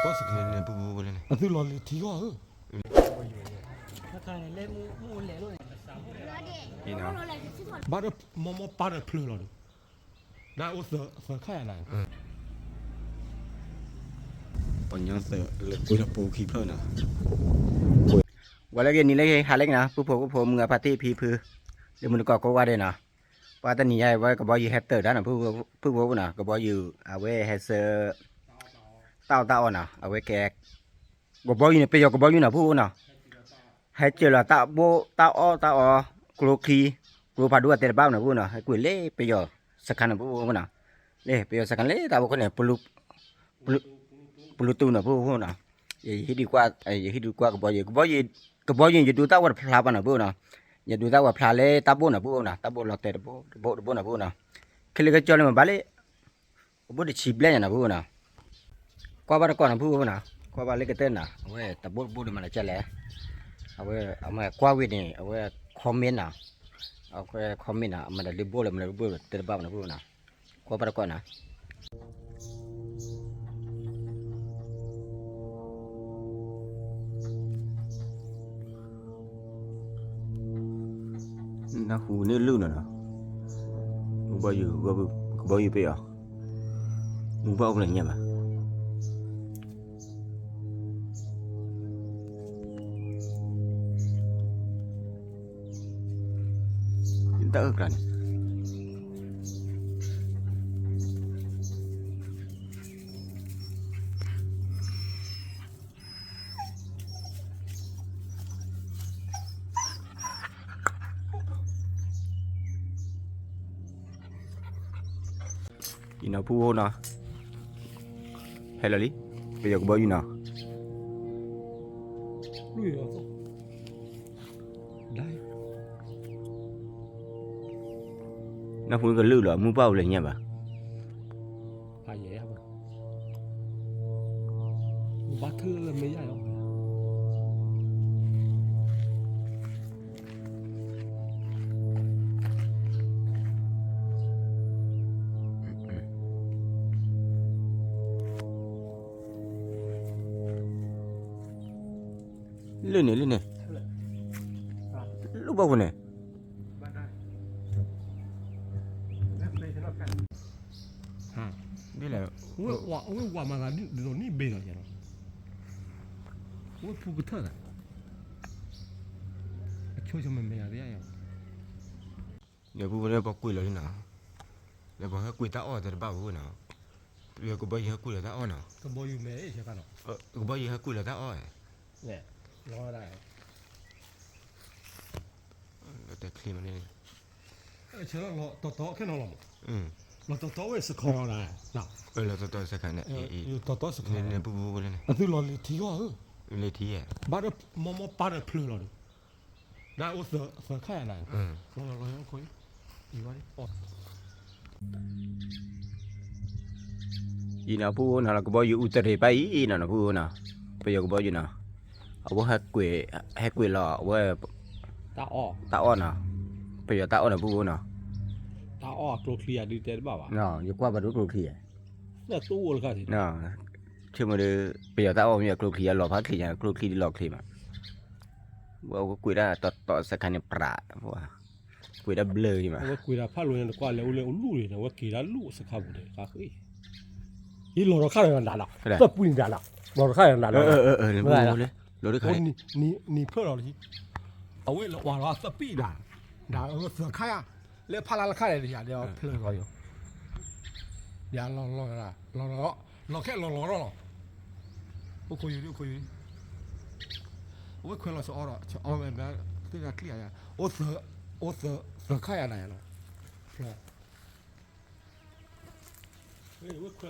多是看呢，不嘞呢。啊，对了，提高后。他看来木来了，你呢？把这毛把这plugged了，那我是看下来。嗯。我娘是为了补气泡呢。ว่าแล้วกันนี่เลยหาเล็กนะผู้มึงปาร์ตี้พีพือเดี๋ยวมึงก็ว่าได้นะว่าตอนนี้ไอ้ว่าก็บอกอยู่แฮตเตอร์ด้านนะผู้นะก็บอกอยู่เอาไว้แฮเซอร์เต้านะเอาไว้แกก็บอกอยู่เนี่ยไปยกก็บอกอยู่นะผู้นะให้เจอละเต้าอ้อกลัวคีกลัวพาดูแต่บ้านนะผู้นะให้กุยเล่ไปยกสักคันนะผู้นะเล่ไปยกสักคันเล่ตาบุคนเนี่ยปลุตูนะผู้นะอย่างที่ดีกว่าก็บอกอยู่จะดูตาว่าพลาบนะผู้นะอย่าดูตาว่าพลาเลยตาบุนะผู้นะตาบุหลอกแต่บุนะผู้นะแค่เล็กจอเลยมันบาเลยบุได้ชีบเลยนะผู้นะกว่าบ้านก่อนนะผู้นะกว่าบ้านเล็กเต้นนะเอาไว้ตาบุมันจะแหละเอาไว้กว่าวินี่เอาไว้คอมเมนต์นะเอาไว้คอมเมนต์นะมันจะรีบบุเลยมันรีบบุแต่บ้านนะผู้นะกว่าบ้านก่อนนะ那湖那路呢？我包有备啊，我包过来念吧。你打个干？you know ผู้นะเฮลลี่ไปยกบ่อยู่นะ路要走。来。那湖个路了，木包了念吧。把爷呀吧。我把头了没呀？lên này lúc bao này đây là 我嘛个你背了去了，我不特的，悄们没呀的呀。nếu不này bao quỳ rồi nè nếu bao hết quỳ ta ở thì bao vui nè bây có bao nhiêu quỳ là ta ở nè có bao nhiêu mấy chứ phải không? Có bao nhiêu quỳ là ta ở nè lo đâyแต่คลีมันนี่เชื่อเราต่อแค่นั้นหรอเราต่อไว้สักครั้งได้นะเราต่อสักครั้งเนี่ยต่อสักครั้งเนี่ยปุ๊บเลยเนี่ยคือเราเลยที่ว่าเลยที่อ่ะบ้านเราบ้านเราพลื้เลยได้โอ้เสือแค่ไหนเราคุยอีกว่าดิอีน่ะปุ๊บน่ะเราก็บอกอยู่อุตรไปอีน่ะปุ๊บน่ะไปอยู่ก็บอกอยู่น่ะเอาว่าให้กวยหล่อว่าตาอ้อน่ะไปอยู่ตาอ้อน่ะปุ๊บน่ะตาอ้อกลัวเคลียร์ดีแต่บ้าวะน่ะอยู่กว่าบรรลุกลัวเคลียร์น่ะตู้เลยค่ะทีน่ะเชื่อมาเลยไปอยู่ตาอ้อมีกลัวเคลียร์หล่อพักเคลียร์กลัวเคลียร์หล่อเคลียร์มาว่าก็คุยได้ต่อสักคันเนี่ยปราดว่าคุยได้เบลอใช่ไหมว่าคุยได้พาลุยเนี่ยกว่าแล้วลู่เลยนะว่ากี่แล้วลู่สักคำเลยครับอีหล่อเราข้าอย่างนั้นละก็ปุ่นกันละหล่อเราข้าอย่างนั้นละไม่ได้เลยหล่อได้ใครนี่เพื่อเราที่เอาไว้ว่าเราสปีดด่าเสือข้าเลี้ยพาราข้าเลยเดี๋ยวเพลินเราอยู่เดี๋ยวเราแค่เราโอ้คุยอยู่โอ้คุยเราสอเราเอาแบบที่จะเคลียร์โอ้เสือข้าอะไรเนาะเฮ้ยคุย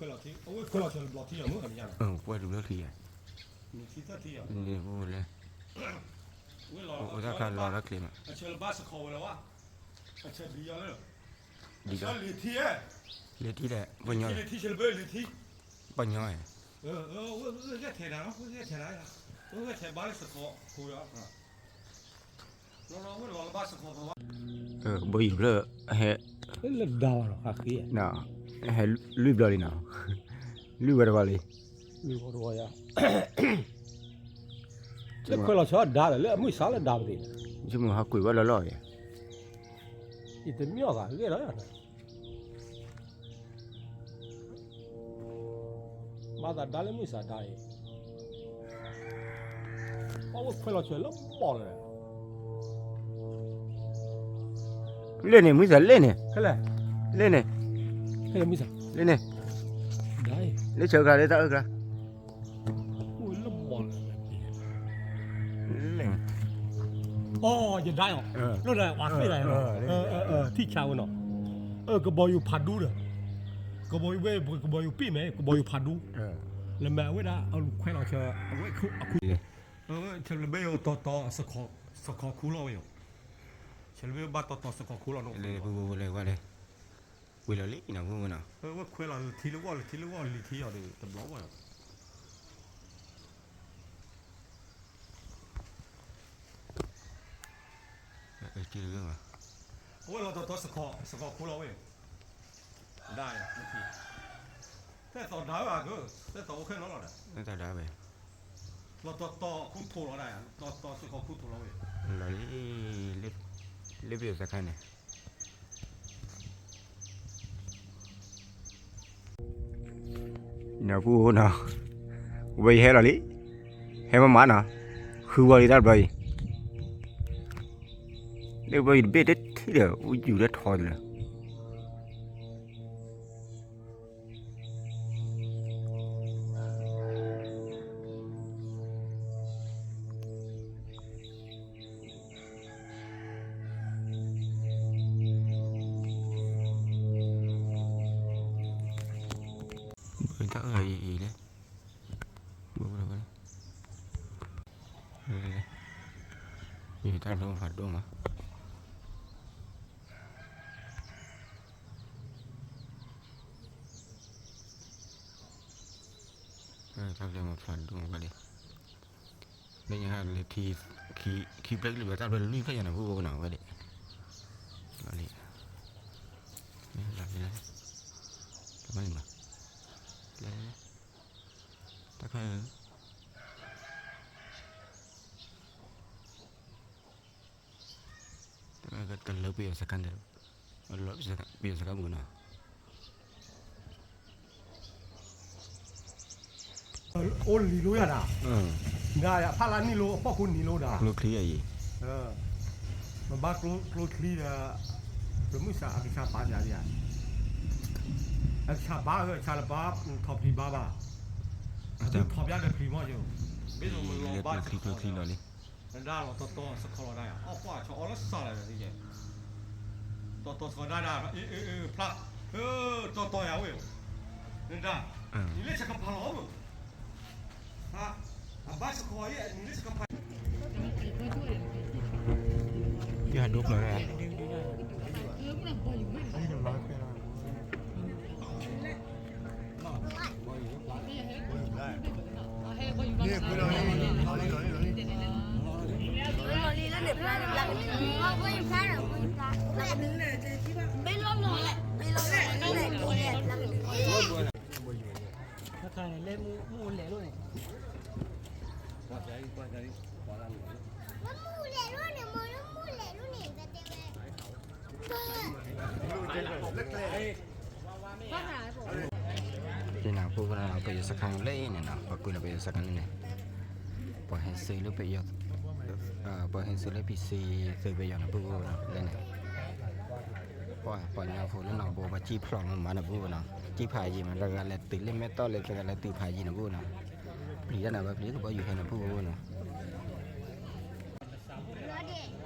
เราที่โอ้คุยเราจะหลอกที่อย่างนู้นแบบนี้ว่าดูแล้วเคลียร์มีที่ท่าที่อ่ะนี่พูดเลยโอ้ถ้าการรอแล้วเคลียร์เชื่อบ้าสกอเลยวะเชื่อดีอะไรดีก็ลีที่แหละปัญญาลีที่เชื่อเบอร์ลีที่ปัญญาแค่เทนะแค่เทนะแค่เทบ้าสกอคุยอ่ะเราไม่รอบ้าสกอเพราะว่า บ่อยู่เลยเฮ้ เล่นดาวหรอค่ะคือ น่ะเฮ้ลุยบลอลีน่ะลุยบ่ได้บ่เลย มีคนรวยอ่ะเล่นคนเราชอบดาวเลยเล่นไม่สาเลยดาวดิ จิมหาคุยว่าล่อๆ อีแต่เมียกะเล่นอะไรนะมาแต่ดาวเลยไม่สาได้เพราะว่าคนเราชอบเล่นบอลเลย เล่นนี่มื้อซะเล่นนี่ แค่ไหน เล่นนี่ แค่ไหนไม่สา เล่นนี่ ได้ เล่นเชิงกะเล่นตะอึกละ อุ้ยเล่นบอลเลย เล่น อ๋อจะได้หรอรู้ได้ว่าไม่ได้หรอที่ชาวเนาะก็บอยอยู่พัดดูเลยก็บอยเว้ยก็บอยอยู่ปีไหมก็บอยอยู่พัดดูแล้วแม่เว้ยนะเอาแค่เราเชื่อเอาไว้คุยฉันเลยไม่เอาต่อสกอคูเราอยู่ฉันเลยไม่บ้าต่อสกอคูเราเนาะ เล่นบ่เลยว่าเลยคุยแล้วลิน่ะบ่น่ะ ว่าคุยเราทีละว่าลีทีเอาดิตบล้อว่าชื่อเรื่องอ่ะ โอ้ยเราต่อสกอคูเราเว้ยได้โอเคแต่ต่อได้ป่ะก็แต่ต่อโอเคแล้วล่ะ นั่นตาดาไป เราต่อคู่ถูเราได้ต่อสกอคู่ถูเราเว้ย แล้วเล็บอยู่สักคันเนี่ยเนาะผู้เนาะไปเฮล่ะลิเฮมาเนาะคือว่าลิดาไปเดี๋ยวไปเบ็ดที่เดี๋ยวอยู่ได้ทอดเลยเป็นท่าอะไรอีกเลยบอกอะไรกันมีท่าลงฝัดด้วยมั้ยท่าเรือมาฝัดด้วยกันเลยนี่ยังไงเลยทีเบรกหรือว่าท่าเรือลุยก็ยังหนาผู้บอกหนากันเลยกันเลยนี่หลับเลยทำไมมาเลยตะไคร้ตะไคร้ก็เลิกไปอยู่สักกันเดียวเลิกไปอยู่สักกันบุญนะโอ้ลีโล呀ได้อะพารานี่โลพ่อคุณนี่โลดา ลูกคลีอะไรมันบ้าโกลคลีอะเราไม่สาอักษาบ้าจ้าดิอักษาบ้าชาลบ้าท็อปพีบ้าท็อปยาเด็กพีมออยู่ไม่ต้องมันลองบ้าคลีเลยนั่นได้เราต่อสกอร์ได้อะอ๋อว่าชออลสอะไรแบบนี้ต่อสกอร์ได้พระต่ออย่างเว้ยนั่นได้นี่เล่นชักกระเพาะมั้งบ้านสกอร์เนี่ยนี่ชักกระเพาะอย่าดุเลยถ้าใครเล่นมูเหล่ด้วย ที่nàoพวกเราไปสักครั้งเล่นเนี่ยนะพอคุยเราไปสักครั้งเนี่ยพอเห็นซื้อหรือไปยอดพอเห็นซื้อแล้วพีซีซื้อไปยอดนะพวกเราเล่นเนี่ยพอเนี่ยพวกเราเราบอกว่าจีพลองมานะพวกเราจีพายยีมันเราเลยตื่นเล่นไม่ต้อเลยเราเลยตื่นพายยีนะพวกเราปลีนะแบบนี้ก็บอกอยู่แค่นะพวกเรา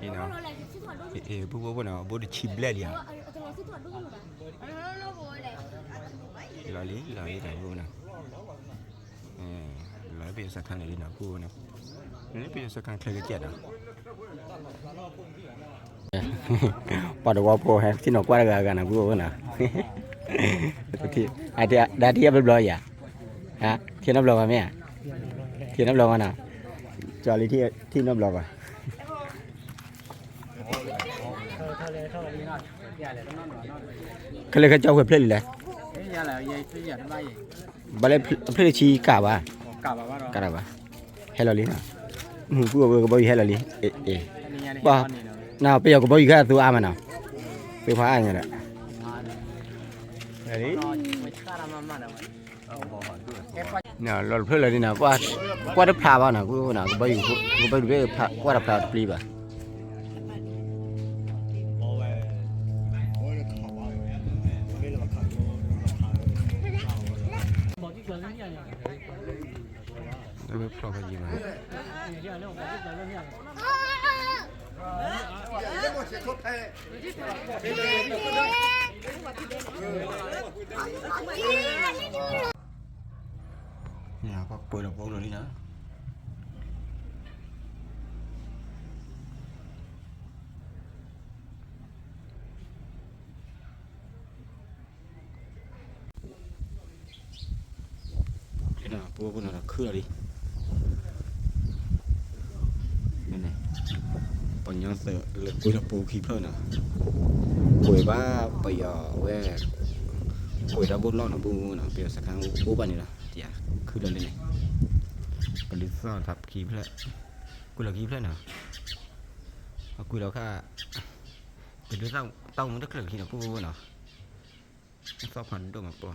นี่นะพวกเราบอกได้ชิบเล่เลยlari dah pun nak, lari biasa kan lari nak pun nak, ini biasa kan kerja dah. Pada wapo hai, si nak kuat agak nak pun nak. Tapi ada dah dia belum ya, ha? Dia nak belum apa ya? Dia nak belum mana? Cari dia nak belum apa? เท่าไร ခလေခကြောက်ခွေဖလက်လီလဲ အေးရလာရေးပြရတော့ရေး ဘာလဲဖလက်ချီကပါ ကပါပါတော့ ကရပါဟဲလလီနော်ပူကဘောဟဲလလီအေး အနေနဲ့ ပါနာပေကဘောကြီးခါသူအာမနာပေဖာအညာလားဟဲ့လေ မချာရမမတော့ နော်လော်ဖလက်လီနာကွာတဖလာပါနော်ကိုနာဘောကြီးကိုဘောကြီးပဲကွာတဖလာပလီပါ บอกที่เกิดเรื่องนี้อย่าง ဘယ်ဖလောက်ပဲကြီးပါ เรื่องเรื่องบอกที่เกิดเรื่องนี้อย่าง เนี่ยก็ป่วยแล้วพวกเรานี่นะนี่นะพวกเราคืออะไรนี่นะปัญญาเสือเลยป่วยแล้วปูขี้เพลินนะป่วยบ้าไปอ่ะเว้ยป่วยแล้วบุญรอดนะบุญนะเปลี่ยนสักครั้งบุญบ้านนี่นะเดี๋ยวคืออะไรเนี่ยปริศนาทับขี้เพลินกูเราขี้เพลินนะกูเราค่ะเป็นเรื่องต้องมันต้องเกิดขี้นะปูนะชอบพันธุ์ตัวมาปู